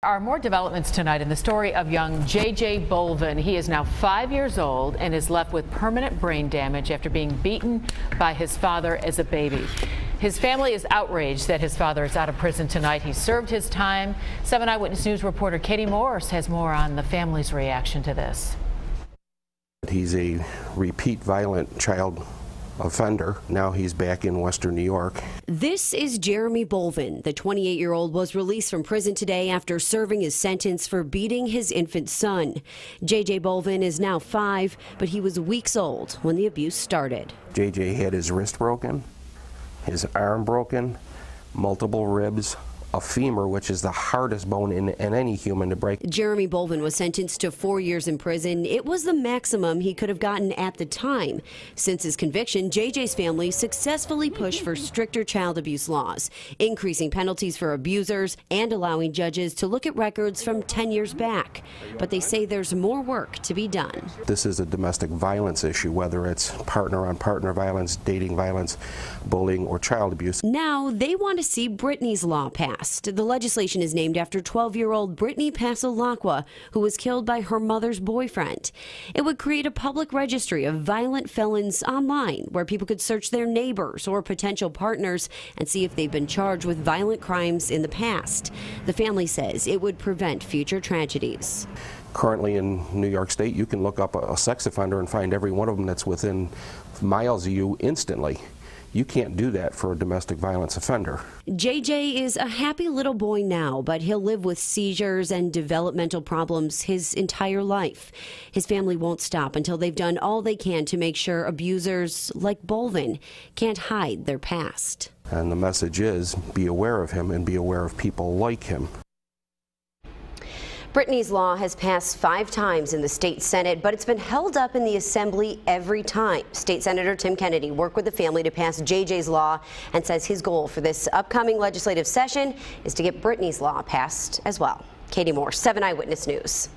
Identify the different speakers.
Speaker 1: There are more developments tonight in the story of young J.J. Bolvin. He is now 5 years old and is left with permanent brain damage after being beaten by his father as a baby. His family is outraged that his father is out of prison tonight. He served his time. 7 Eyewitness News reporter Katie Morris has more on the family's reaction to this.
Speaker 2: He's a repeat violent child offender. Now he's back in Western New York.
Speaker 3: This is Jeremy Bolvin. The 28-year-old was released from prison today after serving his sentence for beating his infant son. J.J. Bolvin is now 5, but he was weeks old when the abuse started.
Speaker 2: J.J. had his wrist broken, his arm broken, multiple ribs, a femur, which is the hardest bone in any human to break.
Speaker 3: Jeremy Bolvin was sentenced to 4 years in prison. It was the maximum he could have gotten at the time. Since his conviction, JJ's family successfully pushed for stricter child abuse laws, increasing penalties for abusers and allowing judges to look at records from 10 years back. But they say there's more work to be done.
Speaker 2: This is a domestic violence issue, whether it's partner-on-partner violence, dating violence, bullying, or child abuse.
Speaker 3: Now they want to see Brittany's law passed. The legislation is named after 12-year-old Brittany Pasolacqua, who was killed by her mother's boyfriend. It would create a public registry of violent felons online where people could search their neighbors or potential partners and see if they've been charged with violent crimes in the past. The family says it would prevent future tragedies.
Speaker 2: Currently in New York State, you can look up a sex offender and find every one of them that's within miles of you instantly. You can't do that for a domestic violence offender.
Speaker 3: JJ is a happy little boy now, but he'll live with seizures and developmental problems his entire life. His family won't stop until they've done all they can to make sure abusers like Bolvin can't hide their past.
Speaker 2: And the message is, be aware of him and be aware of people like him.
Speaker 3: Brittany's law has passed 5 times in the state Senate, but it's been held up in the Assembly every time. State Senator Tim Kennedy worked with the family to pass JJ's law and says his goal for this upcoming legislative session is to get Brittany's law passed as well. Katie Moore, 7 Eyewitness News.